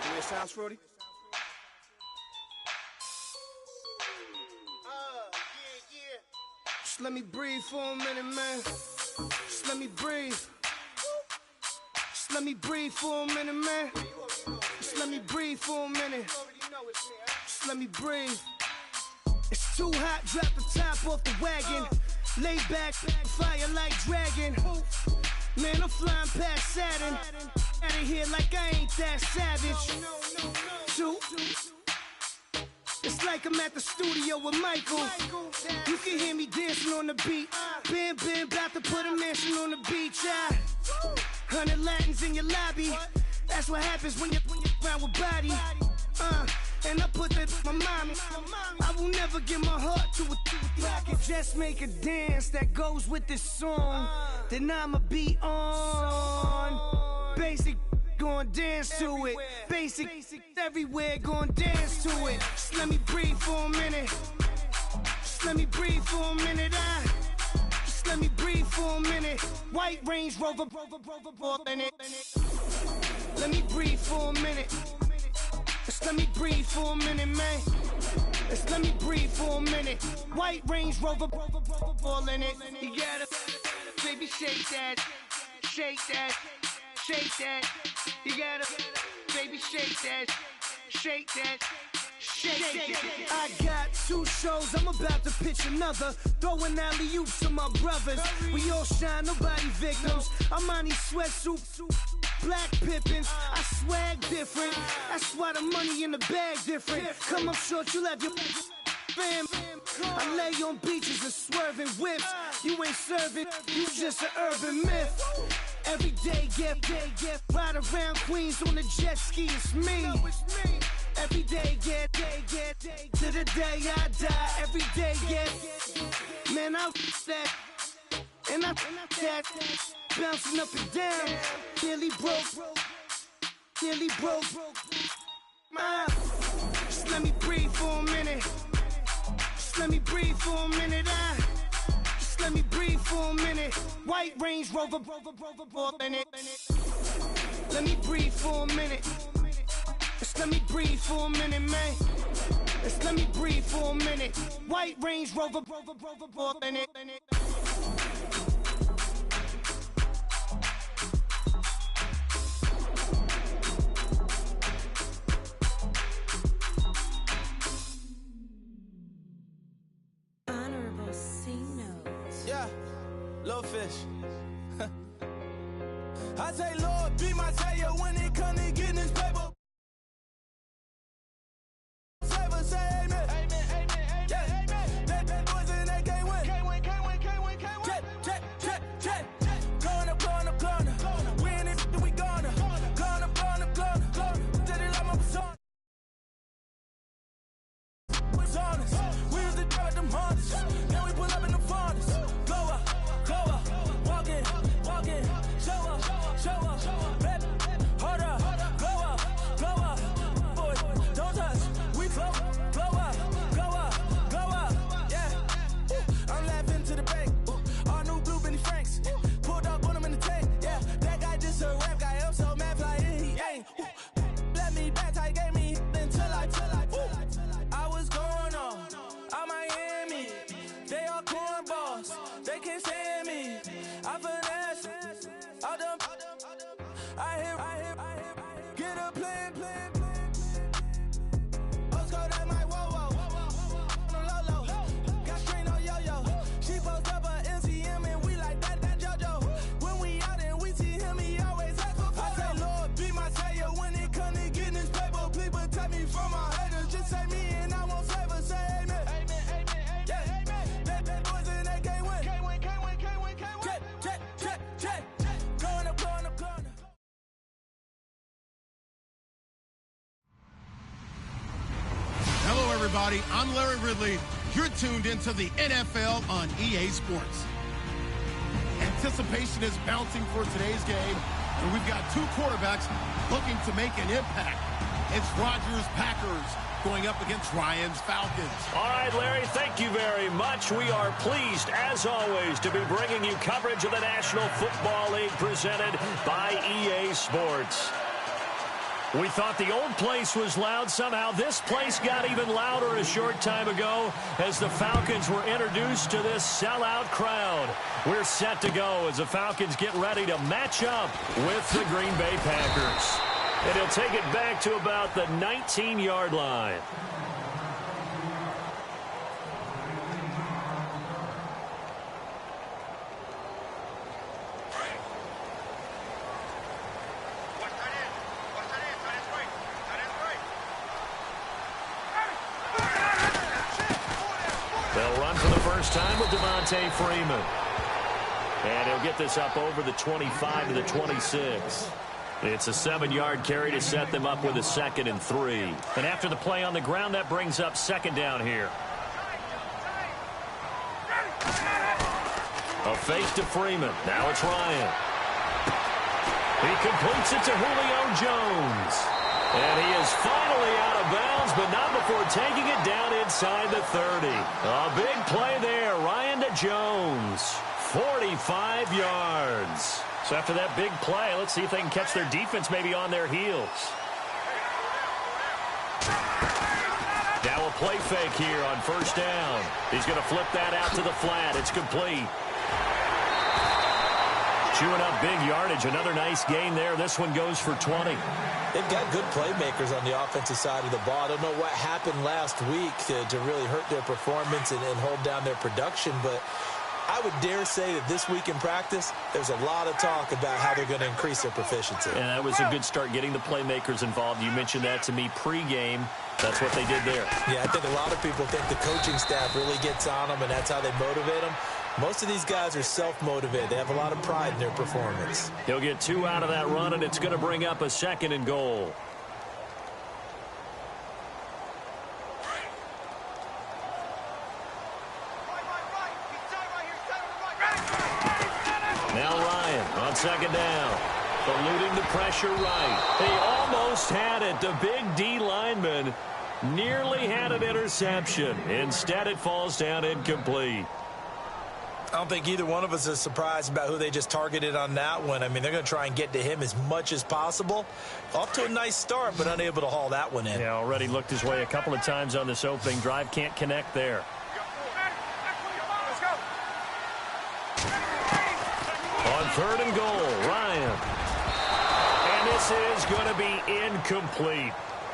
The way it sounds, Frody? Just let me breathe for a minute, man. Just let me breathe. Just let me breathe for a minute, man. Just let me breathe for a minute. Just let me breathe. It's too hot, drop the top off the wagon. Lay back, fire like dragon. Man, I'm flying past Saturn. Out of here like I ain't that savage. Two. It's like I'm at the studio with Michael. You can hear me dancing on the beat. Bam, bam, about to put a mansion on the beach. 100 Latins in your lobby. That's what happens when you're around with body. And I put that in my mommy. I will never give my heart to a I can just make a dance that goes with this song. Then I'ma be on. Basic, gon' dance to it. Basic, everywhere, gon' dance to it. Just let me breathe for a minute. Just let me breathe for a minute. Just let me breathe for a minute. White Range Rover, in it. Let me breathe for a minute. Just let me breathe for a minute, man. Just let me breathe for a minute. White Range Rover, all in it. You gotta, baby, shake that, shake that, shake that. You gotta, baby, shake that, shake that. Shake. I got 2 shows, I'm about to pitch another. Throwing alley-oops to my brothers. We all shine, nobody victims. I'm on these sweatsuits, black Pippins. I swag different. That's why the money in the bag different. Come up short, you'll have your fam. I lay on beaches and swerving whips. You ain't serving, you just an urban myth. Every day, get ride around Queens on the jet ski, it's me. Every day, get to the day I die. Every day, get man, I that and I that bouncing up and down. Nearly broke. Just let me breathe for a minute. Just let me breathe for a minute. Just let me breathe for a minute. White Range Rover, in it. Let me breathe for a minute. Just let me breathe for a minute, man. Just let me breathe for a minute. White Range Rover, in it. Honorable C notes. Yeah, little fish. I say, Lord, be my savior when it comes to getting this paper. Say amen. Yeah. That boys in that can't win. Jet. Going up. We in it, we gonna. Going up. Did it like my persona. Was honest. We used to drive them Hondas. Then we pull up in the Fondas. Go up. Walk in. Show up. Baby, hold up. Go up. Boy, don't touch. We float. Blow up. Yeah. I'm laughing to the bank. All new blue Benny Franks. Pulled up on him in the tank. Yeah. That guy just a rap guy. I'm so mad fly in. He ain't. Let me back tight gave me until I was going on. I'm Miami. They all cornballs. They can't stand me. I finesse. I done. I hear. Get a plan. Postcode at my whoa. On the low. Got strain on yo-yo. She post up a MCM and we like that JoJo. When we out and we see him, he always ask for photo. I say, Lord, be my savior when it come to getting this paper. Please protect me from my haters. Just say me and I won't save her. Say amen. Yeah. That boys in that can't win. Jet. Going up. Hello, everybody. I'm Larry Ridley. You're tuned into the NFL on EA Sports. Anticipation is mounting for today's game, and we've got 2 quarterbacks looking to make an impact. It's Rodgers' Packers going up against Ryan's Falcons. All right, Larry, thank you very much. We are pleased, as always, to be bringing you coverage of the National Football League presented by EA Sports. We thought the old place was loud. Somehow this place got even louder a short time ago as the Falcons were introduced to this sellout crowd. We're set to go as the Falcons get ready to match up with the Green Bay Packers. And he'll take it back to about the 19-yard line. They'll run for the first time with Devontae Freeman. And he'll get this up over the 25 to the 26. It's a 7-yard carry to set them up with a 2nd and 3. And after the play on the ground, that brings up 2nd down here. A fake to Freeman. Now it's Ryan. He completes it to Julio Jones. And he is finally out of bounds, but not before taking it down inside the 30. A big play there. Ryan to Jones. 45 yards. So after that big play, let's see if they can catch their defense maybe on their heels. Now a play fake here on 1st down. He's going to flip that out to the flat. It's complete. Chewing up big yardage. Another nice gain there. This one goes for 20. They've got good playmakers on the offensive side of the ball. I don't know what happened last week to really hurt their performance and hold down their production, but I would dare say that this week in practice, there's a lot of talk about how they're going to increase their proficiency. And that was a good start getting the playmakers involved. You mentioned that to me pregame. That's what they did there. Yeah, I think a lot of people think the coaching staff really gets on them, and that's how they motivate them. Most of these guys are self-motivated. They have a lot of pride in their performance. He'll get 2 out of that run, and it's going to bring up a 2nd and goal. Now Ryan on 2nd down. Eluding the pressure right. They almost had it. The big D lineman nearly had an interception. Instead, it falls down incomplete. I don't think either one of us is surprised about who they just targeted on that one. I mean, they're going to try and get to him as much as possible. Off to a nice start, but unable to haul that one in. Yeah, already looked his way a couple of times on this opening drive. Can't connect there. On 3rd and goal, Ryan. And this is going to be incomplete.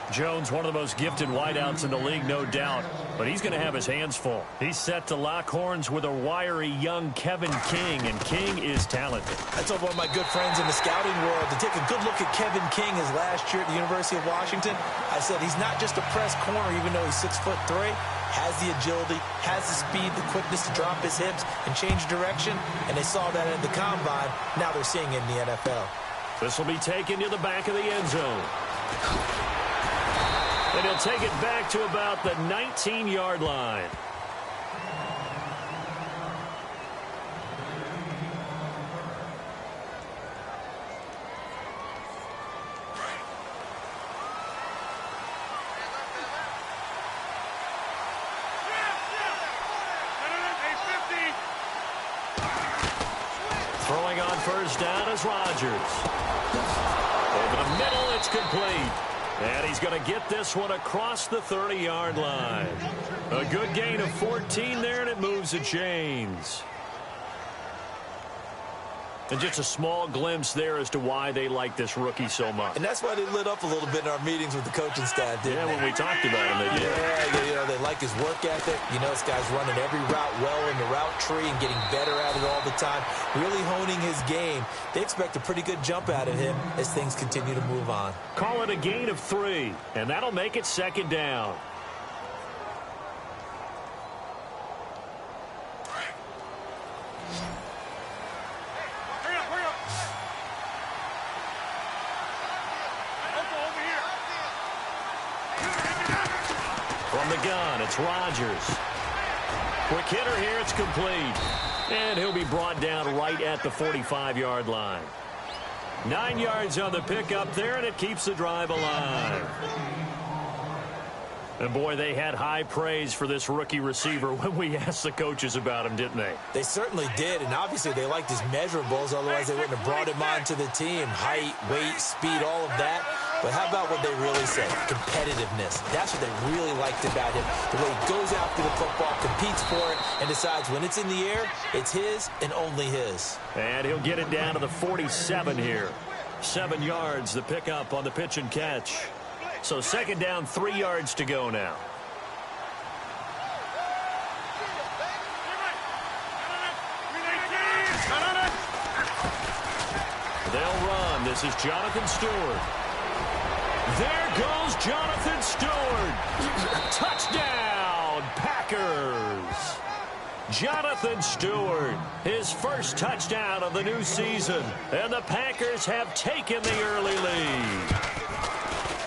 Jones, one of the most gifted wideouts in the league, no doubt. But he's going to have his hands full. He's set to lock horns with a wiry young Kevin King, and King is talented. I told one of my good friends in the scouting world to take a good look at Kevin King his last year at the University of Washington. I said he's not just a press corner, even though he's 6'3", has the agility, has the speed, the quickness to drop his hips and change direction, and they saw that at the combine. Now they're seeing it in the NFL. This will be taken to the back of the end zone. And he'll take it back to about the 19-yard line. Throwing on 1st down is Rodgers. Over the middle, it's complete. And he's going to get this one across the 30-yard line. A good gain of 14 there, and it moves the chains. And just a small glimpse there as to why they like this rookie so much. And that's why they lit up a little bit in our meetings with the coaching staff, didn't they? When we talked about him, they did. Yeah, you know, they like his work ethic. You know, this guy's running every route well in the route tree and getting better at it all the time, really honing his game. They expect a pretty good jump out of him as things continue to move on. Call it a gain of 3, and that'll make it 2nd down. From the gun, it's Rodgers. Quick hitter here, it's complete. And he'll be brought down right at the 45-yard line. 9 yards on the pickup there, and it keeps the drive alive. And, boy, they had high praise for this rookie receiver when we asked the coaches about him, didn't they? They certainly did, and obviously they liked his measurables. Otherwise, they wouldn't have brought him onto the team. Height, weight, speed, all of that. But how about what they really say? Competitiveness. That's what they really liked about him. The way he goes after the football, competes for it, and decides when it's in the air, it's his and only his. And he'll get it down to the 47 here. 7 yards, the pickup on the pitch and catch. So second down, 3 yards to go now. They'll run. This is Jonathan Stewart. There goes Jonathan Stewart. Touchdown, Packers. Jonathan Stewart, his first touchdown of the new season. And the Packers have taken the early lead.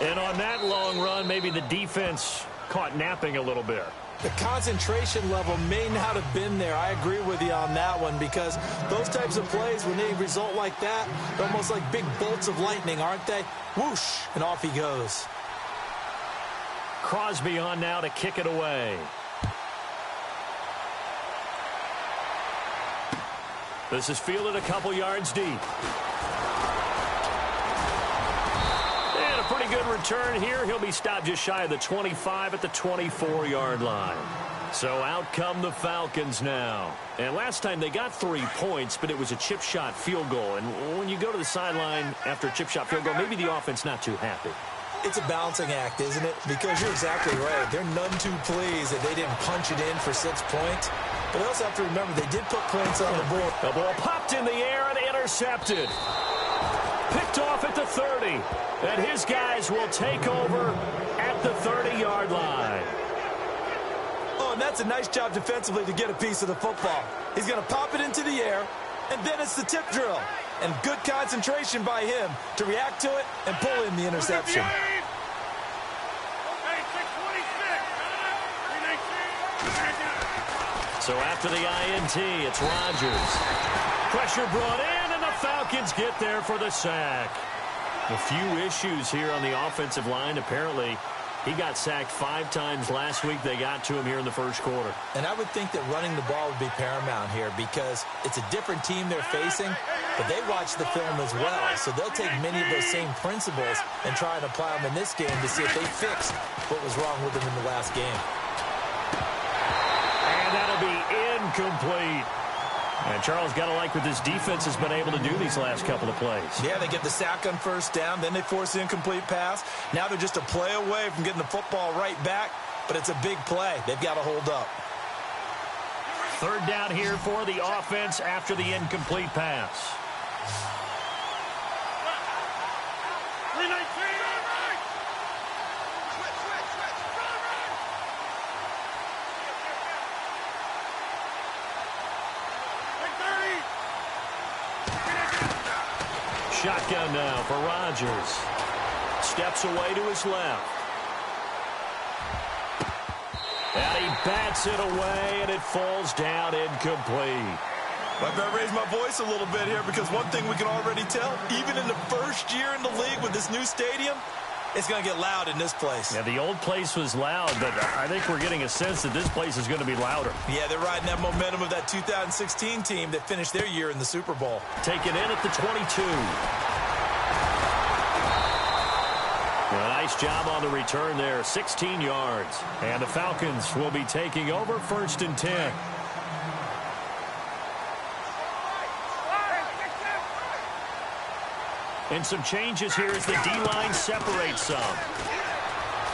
And on that long run, maybe the defense caught napping a little bit. The concentration level may not have been there. I agree with you on that one, because those types of plays, when they result like that, they're almost like big bolts of lightning, aren't they? Whoosh, and off he goes. Crosby on now to kick it away. This is fielded a couple yards deep. And a pretty good return here. He'll be stopped just shy of the 25 at the 24-yard line. So out come the Falcons now. And last time they got 3 points, but it was a chip shot field goal. And when you go to the sideline after a chip shot field goal, maybe the offense not too happy. It's a balancing act, isn't it? Because you're exactly right. They're none too pleased that they didn't punch it in for 6 points. But they also have to remember they did put points on the board. The ball popped in the air and intercepted. Picked off at the 30. And his guys will take over at the 30-yard line. Oh, and that's a nice job defensively to get a piece of the football. He's going to pop it into the air, and then it's the tip drill. And good concentration by him to react to it and pull in the interception. So after the INT, it's Rodgers. Pressure brought in, and the Falcons get there for the sack. A few issues here on the offensive line. Apparently, he got sacked 5 times last week. They got to him here in the first quarter. And I would think that running the ball would be paramount here, because it's a different team they're facing, but they watch the film as well. So they'll take many of those same principles and try and apply them in this game to see if they fix what was wrong with them in the last game. And that'll be incomplete. And Charles, got to like what this defense has been able to do these last couple of plays. Yeah, they get the sack on first down, then they force the incomplete pass. Now they're just a play away from getting the football right back, but it's a big play. They've got to hold up. Third down here for the offense after the incomplete pass. Shotgun now for Rodgers. Steps away to his left. And he bats it away, and it falls down incomplete. I better raise my voice a little bit here, because one thing we can already tell, even in the first year in the league with this new stadium, it's going to get loud in this place. Yeah, the old place was loud, but I think we're getting a sense that this place is going to be louder. Yeah, they're riding that momentum of that 2016 team that finished their year in the Super Bowl. Taken in at the 22. A nice job on the return there, 16 yards. And the Falcons will be taking over 1st and 10. And some changes here as the D-line separates some.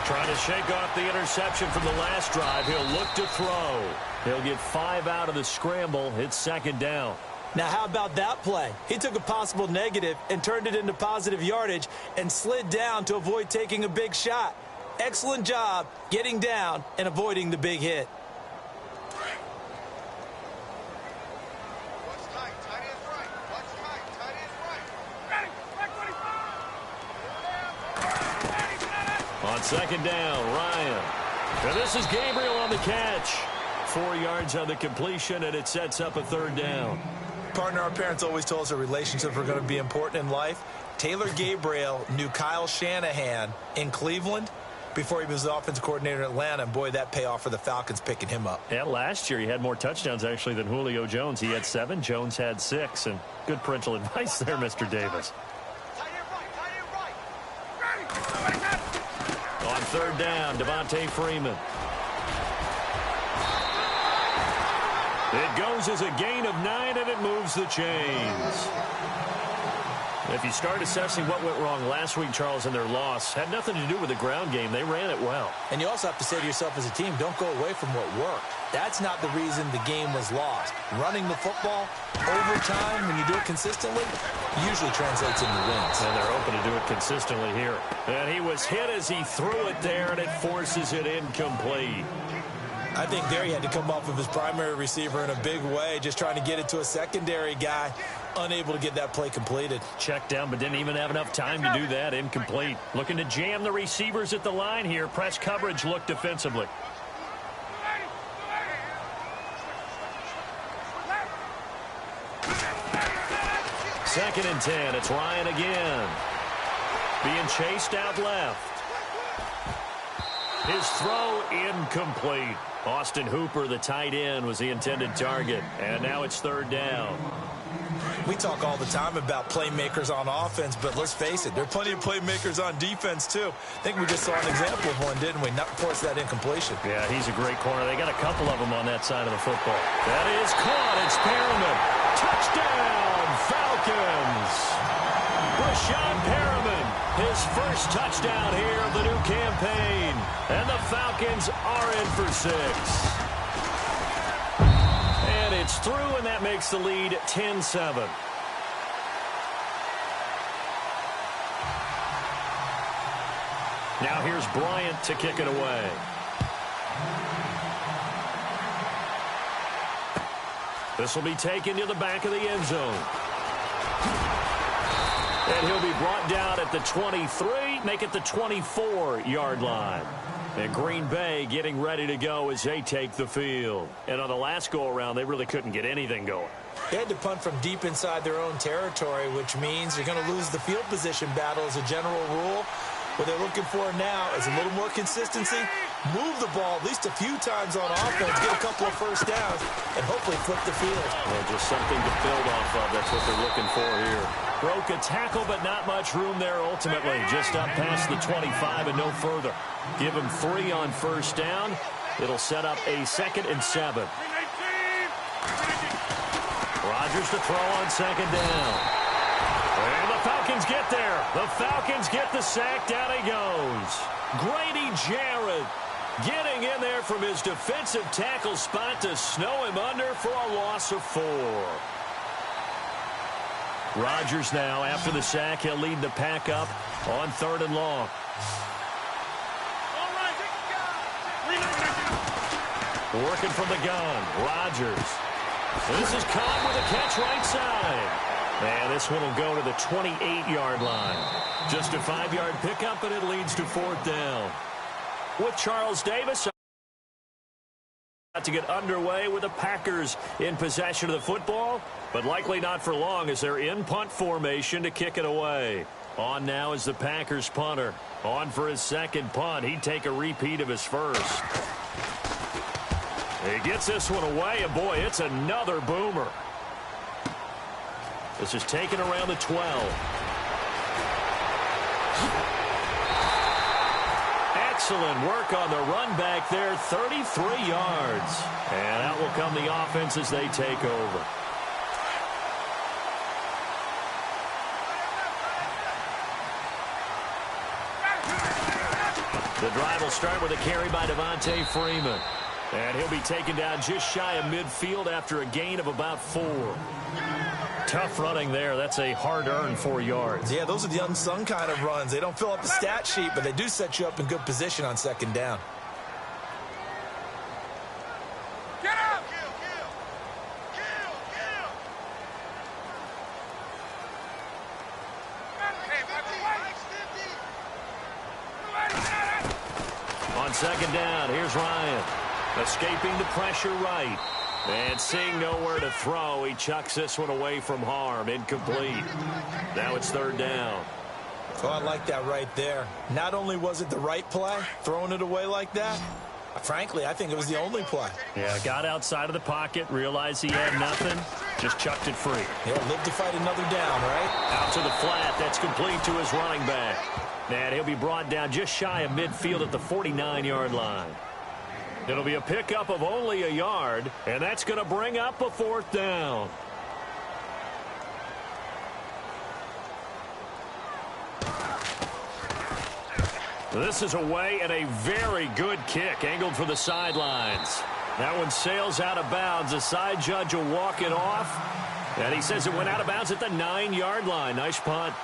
Trying to shake off the interception from the last drive. He'll look to throw. He'll get 5 out of the scramble. It's 2nd down. Now, how about that play? He took a possible negative and turned it into positive yardage and slid down to avoid taking a big shot. Excellent job getting down and avoiding the big hit. On 2nd down, Ryan. And this is Gabriel on the catch. 4 yards on the completion, and it sets up a 3rd down. Partner, our parents always told us that relationships were going to be important in life. Taylor Gabriel knew Kyle Shanahan in Cleveland before he was the offensive coordinator in Atlanta. And, boy, that payoff for the Falcons picking him up. Yeah, last year he had more touchdowns, actually, than Julio Jones. He had 7. Jones had 6. And good parental advice there, Mr. Davis. third down, Devontae Freeman. It goes as a gain of 9, and it moves the chains. If you start assessing what went wrong last week, Charles, in their loss, had nothing to do with the ground game. They ran it well. And you also have to say to yourself as a team, don't go away from what worked. That's not the reason the game was lost. Running the football over time, when you do it consistently, usually translates into wins. And they're hoping to do it consistently here. And he was hit as he threw it there, and it forces it incomplete. I think there he had to come off of his primary receiver in a big way, just trying to get it to a secondary guy, unable to get that play completed. Checked down, but didn't even have enough time to do that. Incomplete. Looking to jam the receivers at the line here. Press coverage look defensively. Second and 10. It's Ryan again. Being chased out left. His throw incomplete. Austin Hooper, the tight end, was the intended target. And now it's third down. We talk all the time about playmakers on offense, but let's face it, there are plenty of playmakers on defense, too. I think we just saw an example of one, didn't we? Not force that incompletion. Yeah, he's a great corner. They got a couple of them on that side of the football. That is caught. It's Perriman. Touchdown, Falcons. Rashawn Perriman, his first touchdown here of the new campaign. And the Falcons are in for 6. And it's through, and that makes the lead 10-7. Now here's Bryant to kick it away. This will be taken to the back of the end zone. And he'll be brought down at the 23, make it the 24-yard line. And Green Bay getting ready to go as they take the field. And on the last go-around, they really couldn't get anything going. They had to punt from deep inside their own territory, which means you're going to lose the field position battle as a general rule. What they're looking for now is a little more consistency, move the ball at least a few times on offense, get a couple of first downs, and hopefully flip the field. Well, just something to build off of. That's what they're looking for here. Broke a tackle, but not much room there ultimately. Just up past the 25 and no further. Give him 3 on first down. It'll set up a 2nd and 7. Rodgers to throw on 2nd down. And the Falcons get there. The Falcons get the sack. Down he goes. Grady Jarrett getting in there from his defensive tackle spot to snow him under for a loss of 4. Rodgers now, after the sack, he'll lead the pack up on 3rd and long. Working from the gun, Rodgers. This is caught with a catch right side. And this one will go to the 28-yard line. Just a 5-yard pickup, and it leads to 4th down. With Charles Davis to get underway with the Packers in possession of the football, but likely not for long as they're in punt formation to kick it away. On now is the Packers punter. On for his 2nd punt. He'd take a repeat of his first. He gets this one away, and boy, it's another boomer. This is taken around the 12. Excellent work on the run back there, 33 yards. And out will come the offense as they take over. The drive will start with a carry by Devontae Freeman. And he'll be taken down just shy of midfield after a gain of about 4. Tough running there. That's a hard-earned 4 yards. Yeah, those are the unsung kind of runs. They don't fill up the stat sheet, but they do set you up in good position on 2nd down. Get up! On 2nd down, here's Ryan. Escaping the pressure right. And seeing nowhere to throw, he chucks this one away from harm. Incomplete. Now it's 3rd down. Oh, I like that right there. Not only was it the right play, throwing it away like that, frankly, I think it was the only play. Yeah, got outside of the pocket, realized he had nothing, Just chucked it free. He'll live to fight another down, right? Out to the flat. That's complete to his running back. And he'll be brought down just shy of midfield at the 49-yard line. It'll be a pickup of only a yard, and that's going to bring up a 4th down. This is away and a very good kick, angled for the sidelines. That one sails out of bounds. The side judge will walk it off, and he says it went out of bounds at the 9-yard line. Nice punt.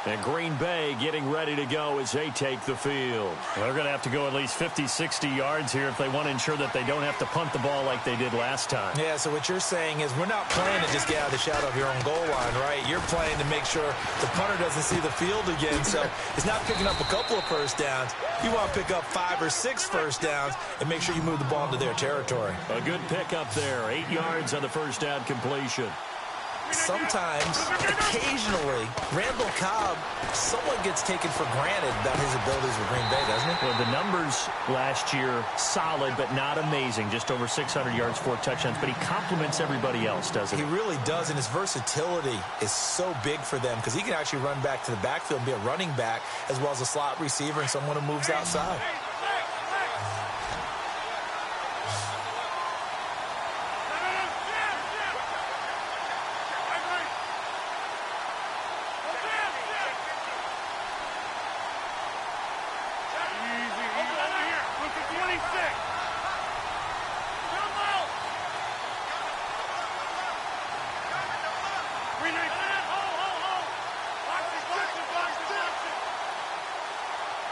And Green Bay getting ready to go as they take the field. Well, they're going to have to go at least 50, 60 yards here if they want to ensure that they don't have to punt the ball like they did last time. Yeah, so what you're saying is we're not playing to just get out of the shadow of your own goal line, right? You're playing to make sure the punter doesn't see the field again. So it's not picking up a couple of first downs. You want to pick up 5 or 6 first downs and make sure you move the ball into their territory. A good pickup there. 8 yards on the first down completion. Sometimes, occasionally, Randall Cobb somewhat gets taken for granted about his abilities with Green Bay, doesn't he? Well, the numbers last year, solid but not amazing. Just over 600 yards, 4 touchdowns. But he complements everybody else, doesn't he? He really does, and his versatility is so big for them because he can actually run back to the backfield and be a running back as well as a slot receiver and someone who moves outside.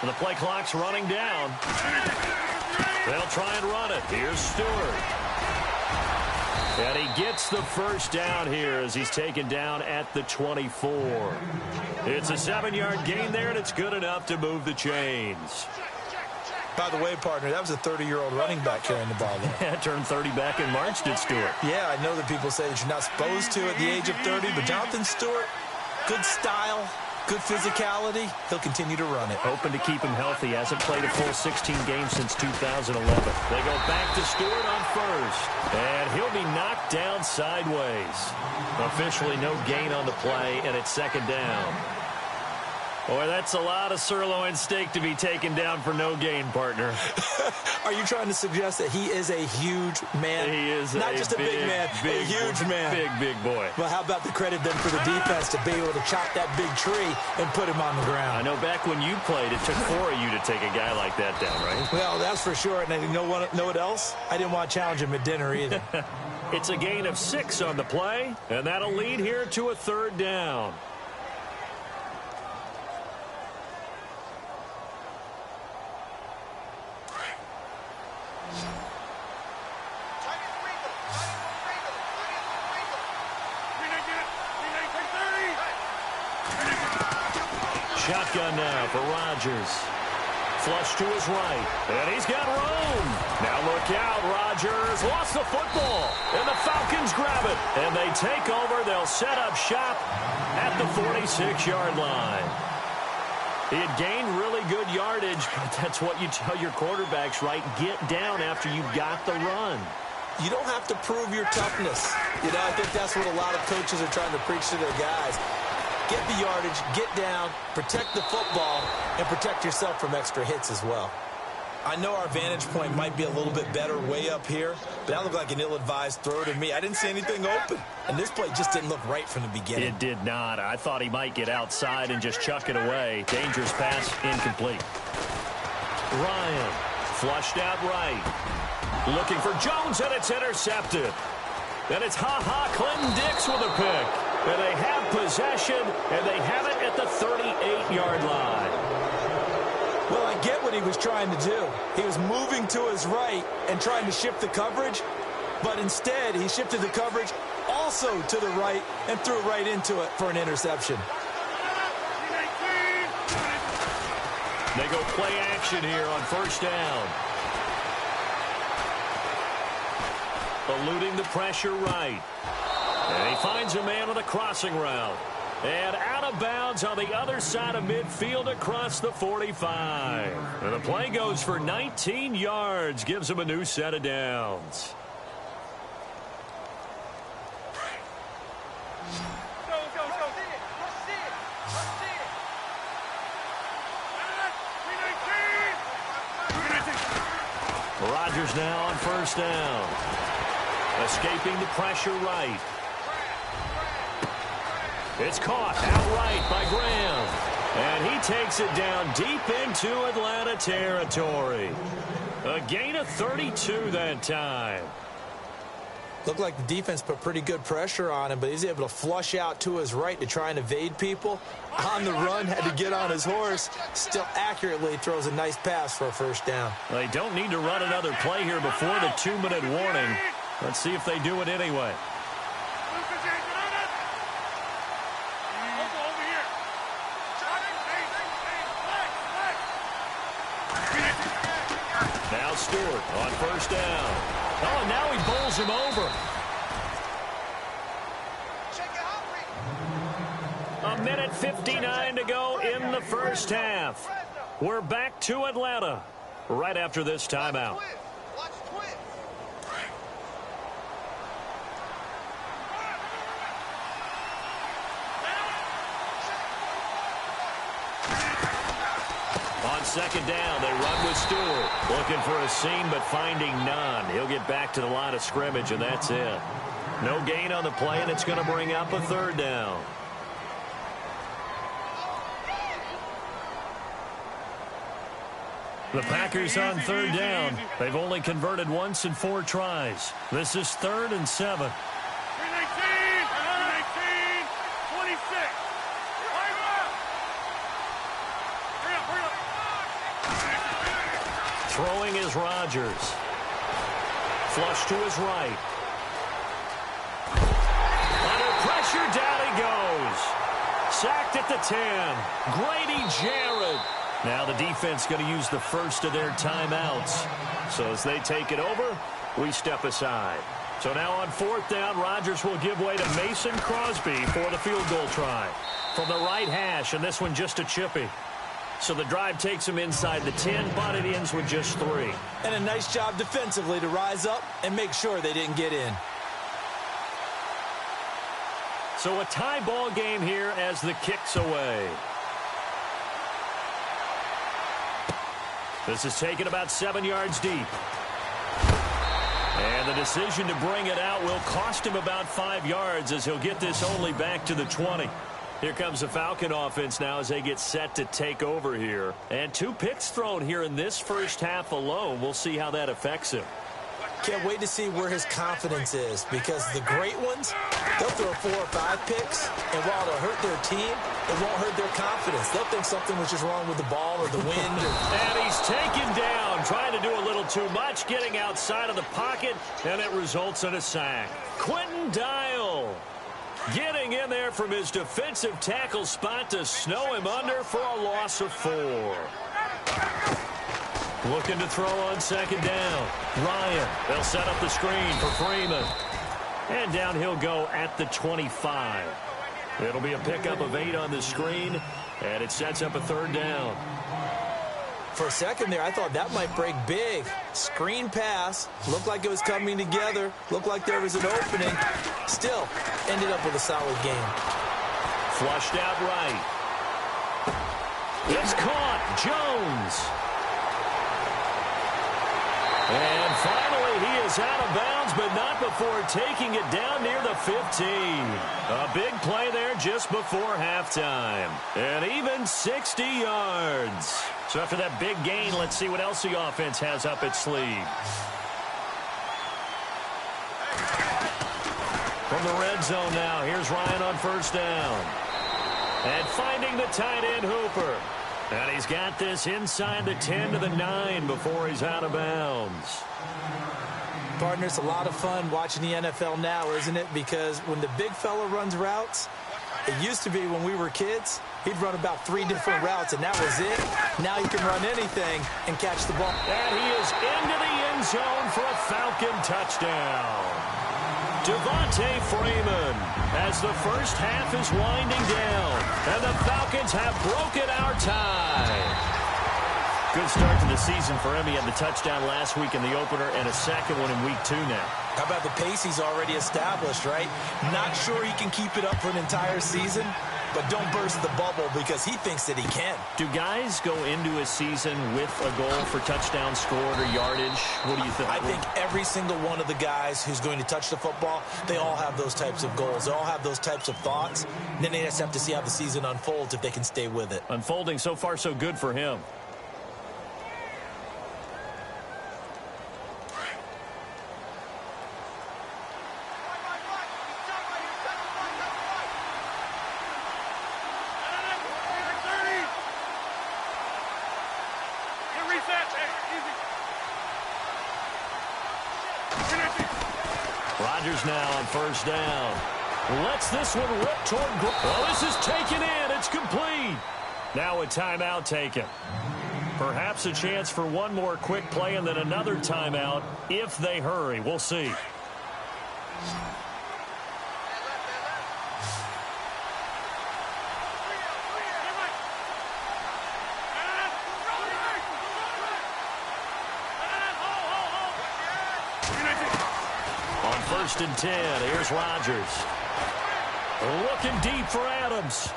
And the play clock's running down. They'll try and run it. Here's Stewart. And he gets the first down here as he's taken down at the 24. It's a 7-yard gain there, and it's good enough to move the chains. By the way, partner, that was a 30-year-old running back carrying the ball there. Yeah, turned 30 back in March, did Stewart. Yeah, I know that people say that you're not supposed to at the age of 30, but Jonathan Stewart, good style, good physicality. He'll continue to run it. Hoping to keep him healthy. Hasn't played a full 16 games since 2011. They go back to Stewart on first. And he'll be knocked down sideways. Officially no gain on the play, and it's second down. Boy, that's a lot of sirloin steak to be taken down for no gain, partner. Are you trying to suggest that he is a huge man? He is not just a big man, a huge man. Big boy. Well, how about the credit then for the defense to be able to chop that big tree and put him on the ground? I know back when you played, it took 4 of you to take a guy like that down, right? Well, that's for sure. And you know what else? I didn't want to challenge him at dinner either. It's a gain of 6 on the play, and that'll lead here to a third down. Shotgun now for Rodgers. Flush to his right. And he's got room. Now look out. Rodgers lost the football. And the Falcons grab it. And they take over. They'll set up shop at the 46-yard line. He had gained really good yardage, but that's what you tell your quarterbacks, right? Get down after you've got the run. You don't have to prove your toughness. You know, I think that's what a lot of coaches are trying to preach to their guys. Get the yardage, get down, protect the football, and protect yourself from extra hits as well. I know our vantage point might be a little bit better way up here, but that looked like an ill-advised throw to me. I didn't see anything open, and this play just didn't look right from the beginning. It did not. I thought he might get outside and just chuck it away. Dangerous pass, incomplete. Ryan, flushed out right. Looking for Jones, and it's intercepted. And it's Clinton Dix with a pick. And they have possession, and they have it at the 38-yard line. Well, I get what he was trying to do. He was moving to his right and trying to shift the coverage, but instead he shifted the coverage also to the right and threw it right into it for an interception. They go play action here on first down. Eluding the pressure right. And he finds a man on a crossing route. And out of bounds on the other side of midfield across the 45. And the play goes for 19 yards. Gives him a new set of downs. Rodgers now on first down. Escaping the pressure right. It's caught outright by Graham. And he takes it down deep into Atlanta territory. A gain of 32 that time. Looked like the defense put pretty good pressure on him, but he's able to flush out to his right to try and evade people. On the run, had to get on his horse. Still accurately throws a nice pass for a first down. They don't need to run another play here before the 2-minute warning. Let's see if they do it anyway. Now Stewart on first down. Oh, and now he bowls him over. A minute 59 to go in the first half. We're back to Atlanta right after this timeout. On second down, they run with Stewart. Looking for a seam, but finding none. He'll get back to the line of scrimmage, and that's it. No gain on the play, and it's going to bring up a third down. The Packers on third down. They've only converted once in 4 tries. This is 3rd and 7. 319, 26. Throwing is Rodgers. Flush to his right. Under pressure, down he goes. Sacked at the 10. Grady Jarrett. Now the defense going to use the first of their timeouts. So as they take it over, we step aside. So now on 4th down, Rodgers will give way to Mason Crosby for the field goal try. From the right hash, and this one just a chippy. So the drive takes him inside the 10, but it ends with just 3. And a nice job defensively to rise up and make sure they didn't get in. So a tie ball game here as the kick's away. This is taken about 7 yards deep. And the decision to bring it out will cost him about 5 yards as he'll get this only back to the 20. Here comes the Falcon offense now as they get set to take over here. And 2 picks thrown here in this first half alone. We'll see how that affects him. Can't wait to see where his confidence is, because the great ones, they'll throw 4 or 5 picks, and while it'll hurt their team, it won't hurt their confidence. They'll think something was just wrong with the ball or the wind. And he's taken down, trying to do a little too much, getting outside of the pocket, and it results in a sack. Quentin Dial getting in there from his defensive tackle spot to snow him under for a loss of 4. Looking to throw on second down. Ryan, they'll set up the screen for Freeman. And down he'll go at the 25. It'll be a pickup of 8 on the screen, and it sets up a 3rd down. For a second there, I thought that might break big. Screen pass. Looked like it was coming together. Looked like there was an opening. Still, ended up with a solid game. Flushed out right. It's caught. Jones. And finally, he is out of bounds, but not before taking it down near the 15. A big play there just before halftime. And even 60 yards. So after that big gain, let's see what else the offense has up its sleeve. From the red zone now, here's Ryan on first down. And finding the tight end Hooper. And he's got this inside the 10 to the 9 before he's out of bounds. Partner, it's a lot of fun watching the NFL now, isn't it? Because when the big fella runs routes, it used to be when we were kids, he'd run about 3 different routes, and that was it. Now he can run anything and catch the ball. And he is into the end zone for a Falcon touchdown. Devontae Freeman as the first half is winding down, and the Falcons have broken our tie. Good start to the season for him. He had the touchdown last week in the opener and a second one in week 2 now. How about the pace he's already established, right? Not sure he can keep it up for an entire season, but don't burst the bubble because he thinks that he can. Do guys go into a season with a goal for touchdown scored or yardage? What do you think? I think every single one of the guys who's going to touch the football, they all have those types of goals. They all have those types of thoughts. And then they just have to see how the season unfolds if they can stay with it. Unfolding so far so good for him. Rodgers now on first down. Lets this one rip toward... Well, this is taken in. It's complete. Now a timeout taken. Perhaps a chance for one more quick play and then another timeout if they hurry. We'll see. First and 10. Here's Rodgers. Looking deep for Adams.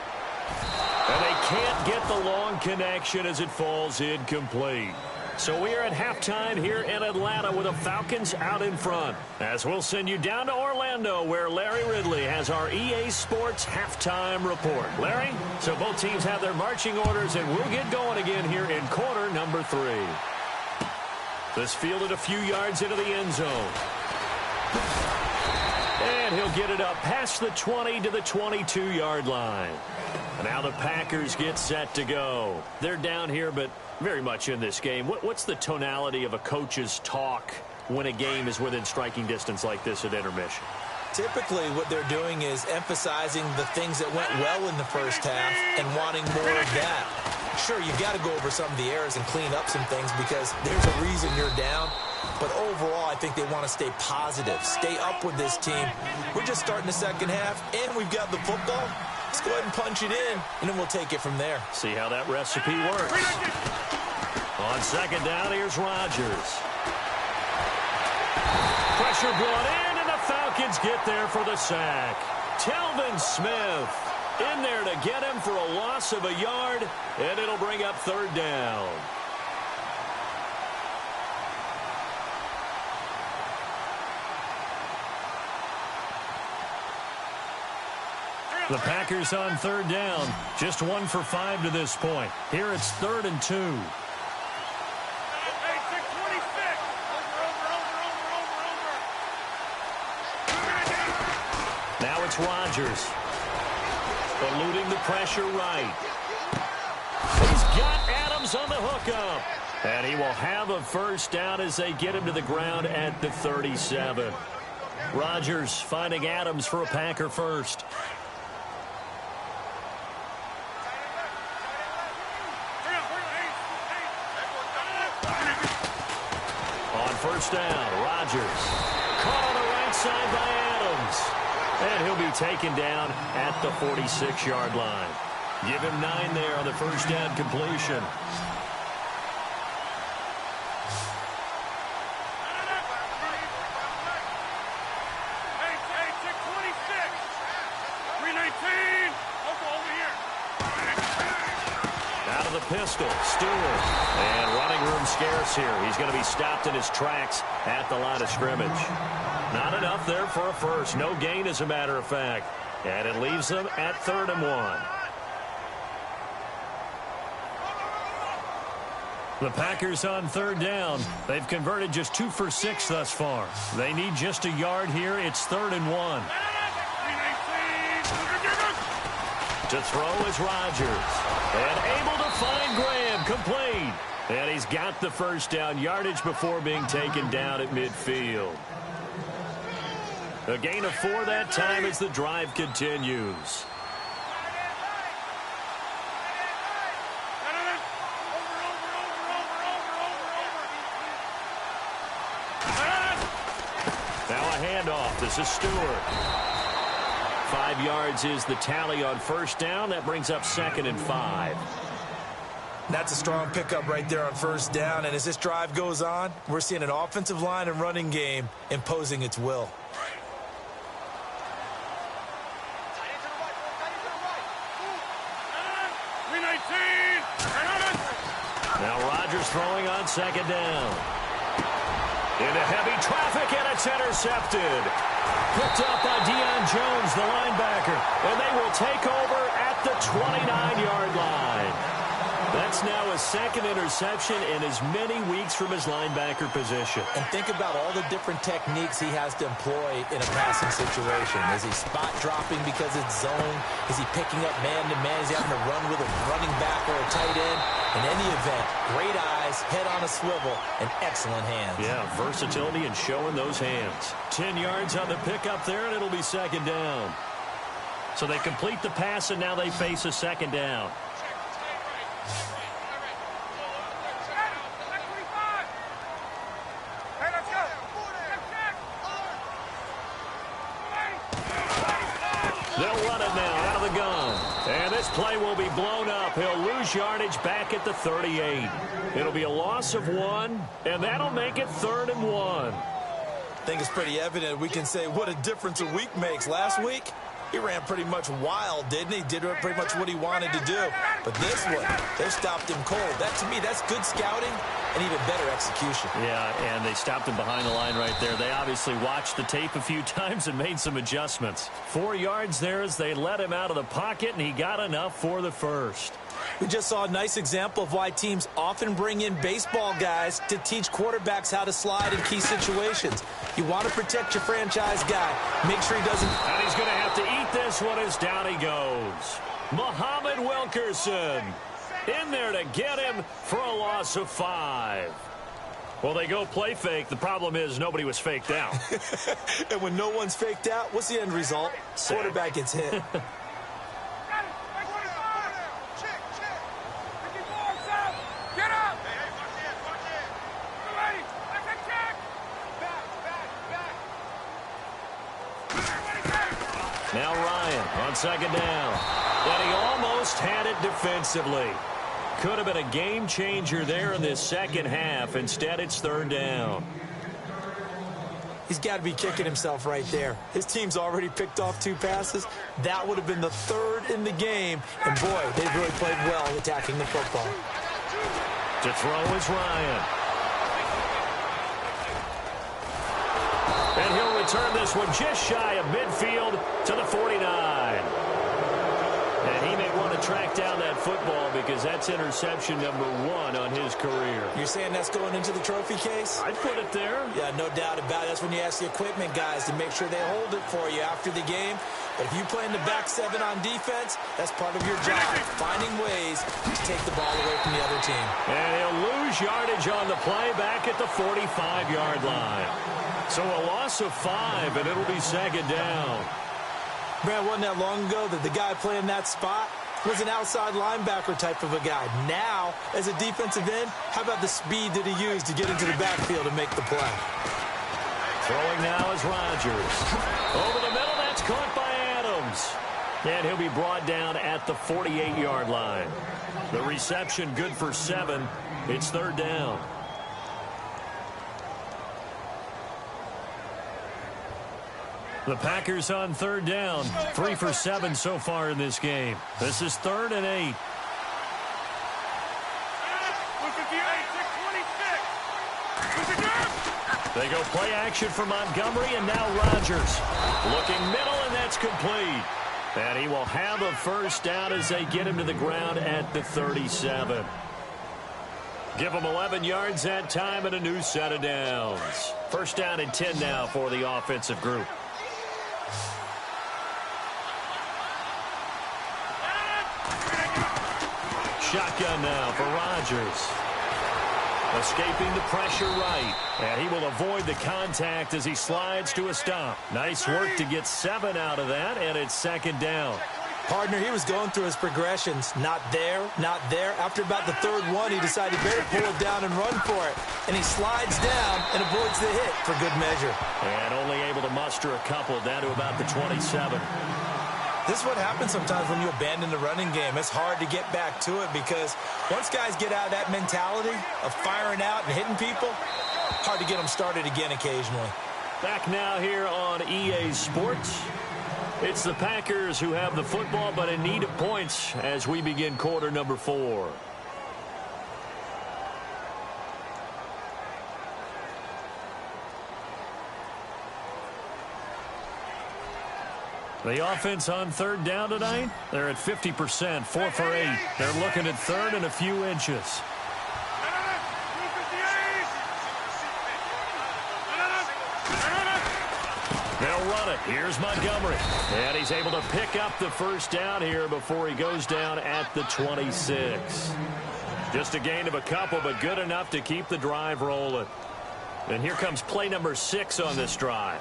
And they can't get the long connection as it falls incomplete. So we are at halftime here in Atlanta with the Falcons out in front. As we'll send you down to Orlando where Larry Ridley has our EA Sports halftime report. Larry, so both teams have their marching orders and we'll get going again here in quarter number 3. This fielded a few yards into the end zone. And he'll get it up past the 20 to the 22-yard line. And now the Packers get set to go. They're down here, but very much in this game. What's the tonality of a coach's talk when a game is within striking distance like this at intermission? Typically, what they're doing is emphasizing the things that went well in the first half and wanting more of that. Sure, you've got to go over some of the errors and clean up some things because there's a reason you're down. But overall, I think they want to stay positive, stay up with this team. We're just starting the second half, and we've got the football. Let's go ahead and punch it in, and then we'll take it from there. See how that recipe works. On second down, here's Rodgers. Pressure brought in, and the Falcons get there for the sack. Telvin Smith in there to get him for a loss of a yard, and it'll bring up third down. The Packers on third down. Just 1 for 5 to this point. Here it's 3rd and 2. Now it's Rodgers. Eluding the pressure right. He's got Adams on the hookup. And he will have a first down as they get him to the ground at the 37. Rodgers finding Adams for a Packer first. First down, Rodgers. Caught on the right side by Adams. And he'll be taken down at the 46-yard line. Give him 9 there on the first down completion. Pistol, Stewart, and running room scarce here. He's going to be stopped in his tracks at the line of scrimmage. Not enough there for a first. No gain, as a matter of fact. And it leaves them at 3rd and 1. The Packers on third down. They've converted just 2 for 6 thus far. They need just a yard here. It's 3rd and 1. To throw is Rodgers. And able to find Graham, complete. And he's got the first down yardage before being taken down at midfield. A gain of 4 that time as the drive continues. Now a handoff. This is Stewart. 5 yards is the tally on first down. That brings up 2nd and 5. That's a strong pickup right there on first down. And as this drive goes on, we're seeing an offensive line and running game imposing its will. Now Rodgers throwing on second down. Into heavy traffic, and it's intercepted. Picked up by Deion Jones, the linebacker. And they will take over at the 29-yard line. That's now his second interception in as many weeks from his linebacker position. And think about all the different techniques he has to employ in a passing situation. Is he spot dropping because it's zone? Is he picking up man-to-man? Is he having to run with a running back or a tight end? In any event, great eyes, head on a swivel, and excellent hands. Yeah, versatility and showing those hands. 10 yards on the pickup there, and it'll be second down. So they complete the pass, and now they face a second down. They'll run it now out of the gun. And this play will be blown up. He'll lose yardage back at the 38. It'll be a loss of 1, and that'll make it 3rd and 1. I think it's pretty evident. We can say what a difference a week makes. Last week, he ran pretty much wild, didn't he? Did pretty much what he wanted to do. But this one, they stopped him cold. That, to me, that's good scouting and even better execution. Yeah, and they stopped him behind the line right there. They obviously watched the tape a few times and made some adjustments. 4 yards there as they let him out of the pocket, and he got enough for the first. We just saw a nice example of why teams often bring in baseball guys to teach quarterbacks how to slide in key situations. You want to protect your franchise guy. Make sure he doesn't. And he's going to have to eat this one as down he goes. Muhammad Wilkerson in there to get him for a loss of 5. Well, they go play fake. The problem is nobody was faked out. And when no one's faked out, what's the end result? Quarterback gets hit. Now Ryan on second down. And he almost had it defensively. Could have been a game changer there in this second half. Instead, it's 3rd down. He's got to be kicking himself right there. His team's already picked off 2 passes. That would have been the 3rd in the game. And, boy, they've really played well attacking the football. To throw is Ryan. And he'll return this one just shy of midfield to the 49. And he may want to track down that football because that's interception number 1 on his career. You're saying that's going into the trophy case? I'd put it there. Yeah, no doubt about it. That's when you ask the equipment guys to make sure they hold it for you after the game. But if you play in the back 7 on defense, that's part of your job, finding ways to take the ball away from the other team. And he'll lose yardage on the play back at the 45-yard line. So a loss of 5, and it'll be second down. Brad, wasn't that long ago that the guy playing that spot was an outside linebacker type of a guy. Now, as a defensive end, how about the speed that he used to get into the backfield and make the play? Throwing now is Rodgers. Over the middle, that's caught by Adams. And he'll be brought down at the 48-yard line. The reception good for 7. It's 3rd down. The Packers on 3rd down. 3 for 7 so far in this game. This is 3rd and 8. They go play action for Montgomery, and now Rodgers. Looking middle, and that's complete. And he will have a first down as they get him to the ground at the 37. Give him 11 yards that time and a new set of downs. First down and 10 now for the offensive group. Shotgun now for Rodgers. Escaping the pressure right. And he will avoid the contact as he slides to a stop. Nice work to get 7 out of that, and it's second down. Partner, he was going through his progressions. Not there, not there. After about the 3rd one, he decided he better pull it down and run for it. And he slides down and avoids the hit for good measure. And only able to muster a couple down to about the 27. This is what happens sometimes when you abandon the running game. It's hard to get back to it because once guys get out of that mentality of firing out and hitting people, hard to get them started again occasionally. Back now here on EA Sports. It's the Packers who have the football, but in need of points as we begin quarter number 4. The offense on third down tonight, they're at 50%, 4 for 8. They're looking at third and a few inches. They'll run it. Here's Montgomery. And he's able to pick up the first down here before he goes down at the 26. Just a gain of a couple, but good enough to keep the drive rolling. And here comes play number 6 on this drive.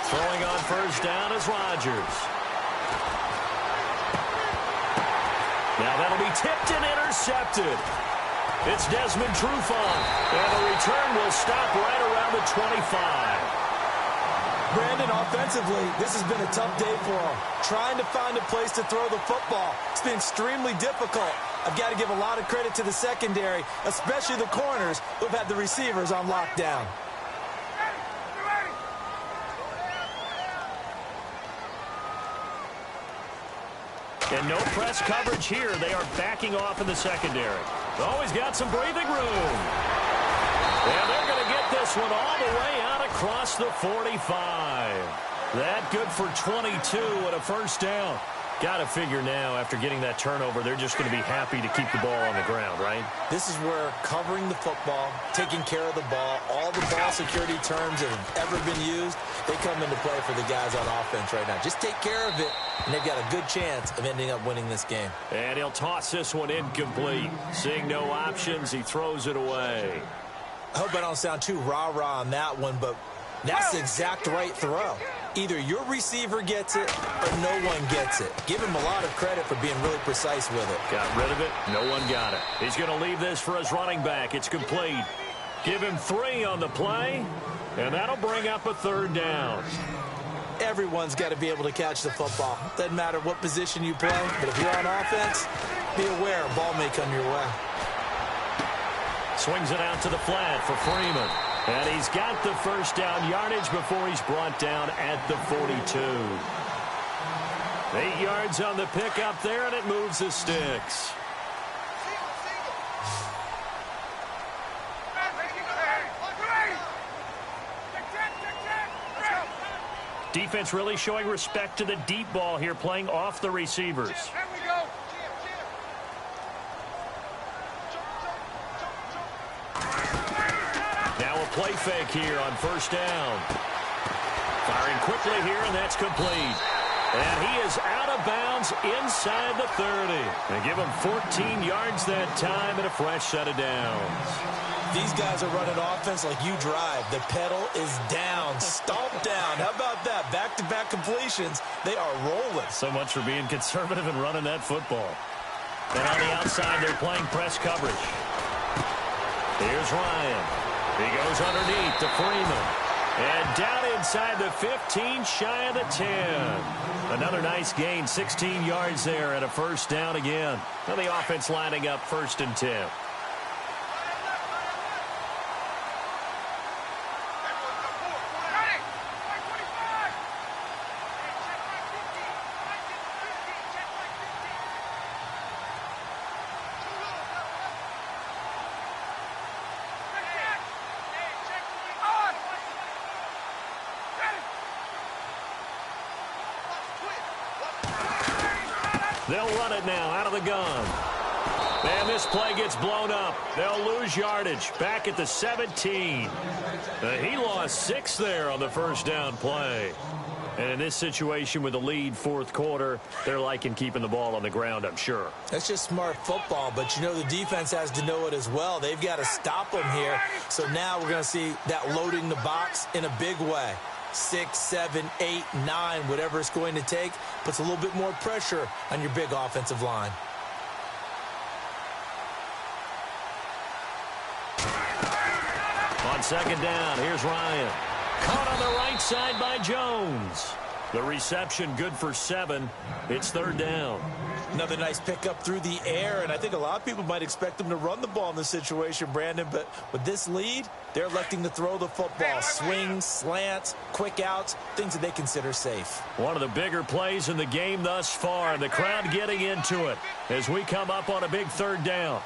Throwing on first down is Rodgers. Now that'll be tipped and intercepted. It's Desmond Trufant, and the return will stop right around the 25. Brandon, offensively, this has been a tough day for him. Trying to find a place to throw the football. It's been extremely difficult. I've got to give a lot of credit to the secondary, especially the corners who've had the receivers on lockdown. And no press coverage here. They are backing off in the secondary. Always got some breathing room. And they're going to get this one all the way out across the 45. That good for 22 and a first down. Got to figure now, after getting that turnover, they're just going to be happy to keep the ball on the ground, right? This is where covering the football, taking care of the ball, all the ball security terms that have ever been used, they come into play for the guys on offense right now. Just take care of it, and they've got a good chance of ending up winning this game. And he'll toss this one incomplete. Seeing no options, he throws it away. I hope I don't sound too rah-rah on that one, but that's the exact right throw. Either your receiver gets it or no one gets it. Give him a lot of credit for being really precise with it. Got rid of it. No one got it. He's going to leave this for his running back. It's complete. Give him 3 on the play, and that'll bring up a third down. Everyone's got to be able to catch the football. Doesn't matter what position you play, but if you're on offense, be aware a ball may come your way. Swings it out to the flat for Freeman. And he's got the first down yardage before he's brought down at the 42. 8 yards on the pickup there, and it moves the sticks. Defense really showing respect to the deep ball here, playing off the receivers. Play fake here on first down. Firing quickly here, and that's complete. And he is out of bounds inside the 30. They give him 14 yards that time and a fresh set of downs. These guys are running offense like you drive. The pedal is down, stomped down. How about that? Back-to-back completions. They are rolling. So much for being conservative and running that football. And on the outside, they're playing press coverage. Here's Ryan. He goes underneath to Freeman. And down inside the 15, shy of the 10. Another nice gain, 16 yards there and a first down again. Now the offense lining up 1st and 10. They'll run it now out of the gun. And this play gets blown up. They'll lose yardage back at the 17. He lost 6 there on the first down play. And in this situation with the lead 4th quarter, they're liking keeping the ball on the ground, I'm sure. That's just smart football, but you know the defense has to know it as well. They've got to stop them here. So now we're going to see that loading the box in a big way. 6, 7, 8, 9, whatever it's going to take, puts a little bit more pressure on your big offensive line. On 2nd down, here's Ryan. Caught on the right side by Jones. The reception good for 7. It's 3rd down. Another nice pickup through the air, and I think a lot of people might expect them to run the ball in this situation, Brandon, but with this lead, they're electing to throw the football. Swings, slants, quick outs, things that they consider safe. One of the bigger plays in the game thus far, and the crowd getting into it as we come up on a big 3rd down.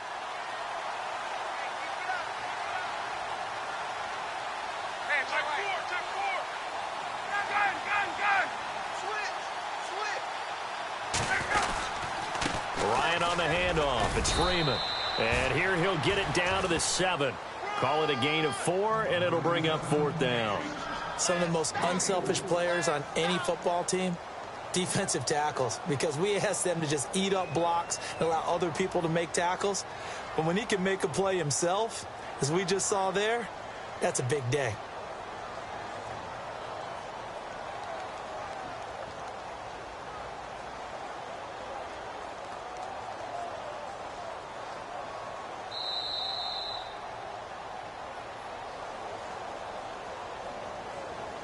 Ryan on the handoff. It's Freeman. And here he'll get it down to the 7. Call it a gain of 4, and it'll bring up 4th down. Some of the most unselfish players on any football team, defensive tackles, because we ask them to just eat up blocks and allow other people to make tackles. But when he can make a play himself, as we just saw there, that's a big day.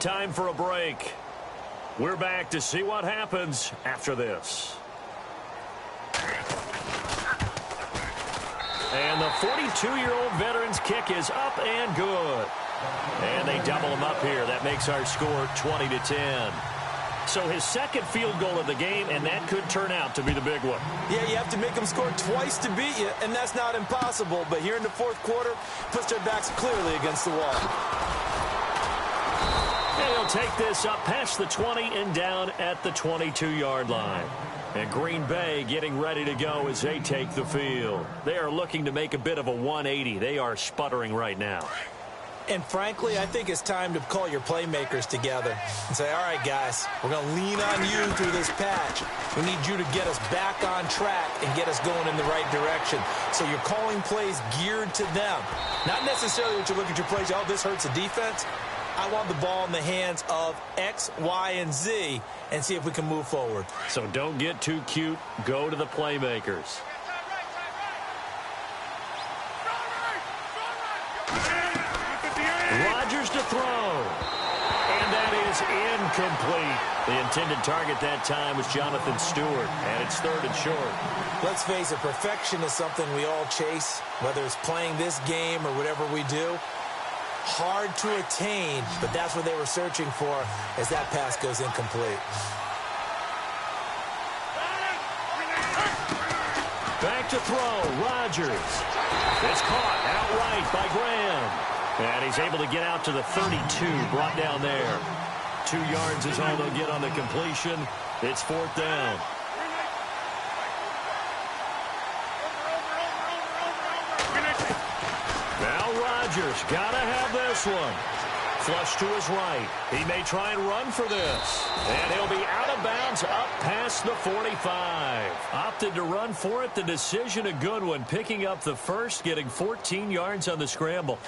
Time for a break. We're back to see what happens after this. And the 42-year-old veteran's kick is up and good. And they double him up here. That makes our score 20-10. So his second field goal of the game, and that could turn out to be the big one. Yeah, you have to make them score twice to beat you, and that's not impossible. But here in the 4th quarter, puts their backs clearly against the wall. And he'll take this up past the 20 and down at the 22-yard line. And Green Bay getting ready to go as they take the field. They are looking to make a bit of a 180. They are sputtering right now. And frankly, I think it's time to call your playmakers together and say, all right, guys, we're going to lean on you through this patch. We need you to get us back on track and get us going in the right direction. So you're calling plays geared to them. Not necessarily what you look at your plays, oh, this hurts the defense. I want the ball in the hands of X, Y, and Z and see if we can move forward. So don't get too cute. Go to the playmakers. Rodgers to throw. And that is incomplete. The intended target that time was Jonathan Stewart, and it's 3rd and short. Let's face it, perfection is something we all chase, whether it's playing this game or whatever we do. Hard to attain, but that's what they were searching for as that pass goes incomplete. Back to throw, Rodgers. It's caught outright by Graham. And he's able to get out to the 32, brought down there. 2 yards is all they'll get on the completion. It's 4th down. Rodgers got to have this one. Flush to his right. He may try and run for this. And he'll be out of bounds up past the 45. Opted to run for it. The decision a good one. Picking up the first, getting 14 yards on the scramble.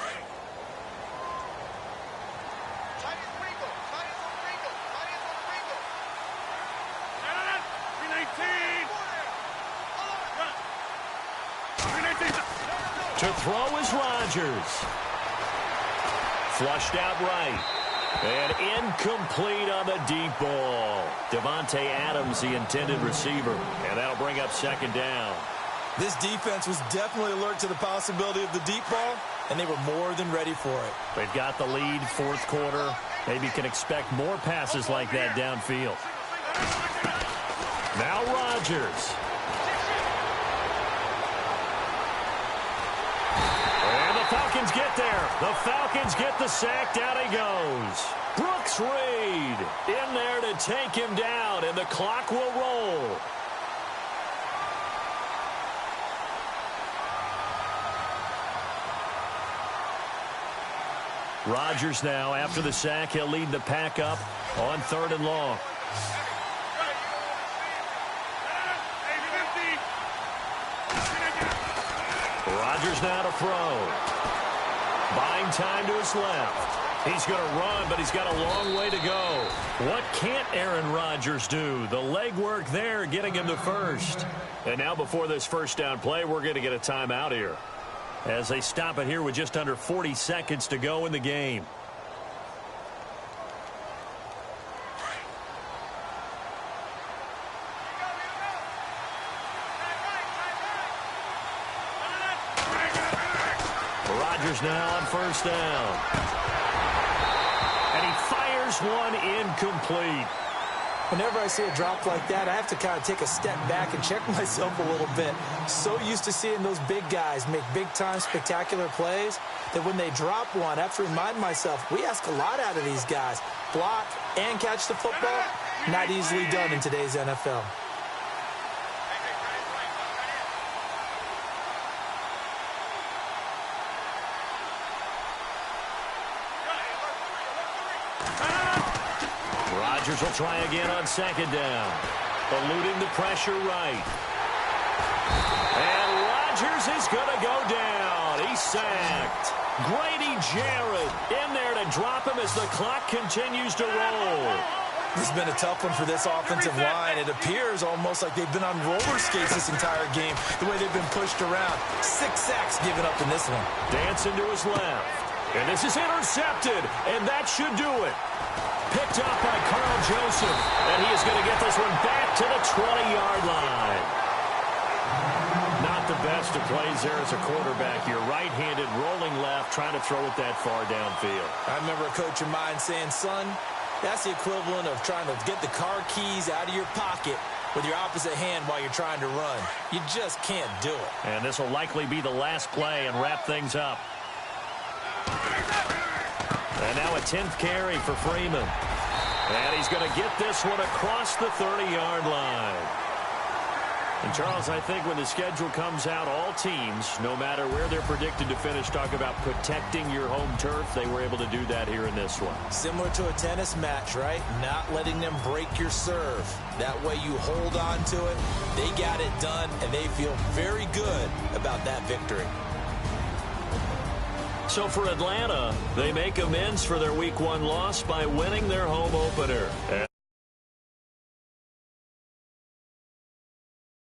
To throw is Rodgers. Flushed out right. And incomplete on the deep ball. Devontae Adams, the intended receiver. And that'll bring up 2nd down. This defense was definitely alert to the possibility of the deep ball, and they were more than ready for it. They've got the lead, 4th quarter. Maybe can expect more passes like that downfield. Now Rodgers. Falcons get there. The Falcons get the sack. Down he goes. Brooks Reed in there to take him down, and the clock will roll. Rodgers now, after the sack, he'll lead the pack up on 3rd and long. Rodgers now to throw. Buying time to his left. He's going to run, but he's got a long way to go. What can't Aaron Rodgers do? The legwork there getting him to first. And now before this 1st down play, we're going to get a timeout here, as they stop it here with just under 40 seconds to go in the game. Rodgers now on first down. And he fires one incomplete. Whenever I see a drop like that, I have to kind of take a step back and check myself a little bit. So used to seeing those big guys make big-time spectacular plays that when they drop one, I have to remind myself, we ask a lot out of these guys. Block and catch the football, not easily done in today's NFL. Rodgers will try again on second down. Eluding the pressure right. And Rodgers is going to go down. He's sacked. Grady Jarrett in there to drop him as the clock continues to roll. This has been a tough one for this offensive line. It appears almost like they've been on roller skates this entire game, the way they've been pushed around. 6 sacks given up in this one. Dancing to his left. And this is intercepted, and that should do it. Picked up by Carl Joseph, and he is going to get this one back to the 20-yard line. Not the best of plays there as a quarterback. You're right-handed, rolling left, trying to throw it that far downfield. I remember a coach of mine saying, son, that's the equivalent of trying to get the car keys out of your pocket with your opposite hand while you're trying to run. You just can't do it. And this will likely be the last play and wrap things up. And now a 10th carry for Freeman. And he's going to get this one across the 30-yard line. And, Charles, I think when the schedule comes out, all teams, no matter where they're predicted to finish, talk about protecting your home turf. They were able to do that here in this one. Similar to a tennis match, right? Not letting them break your serve. That way you hold on to it. They got it done, and they feel very good about that victory. So for Atlanta, they make amends for their Week 1 loss by winning their home opener.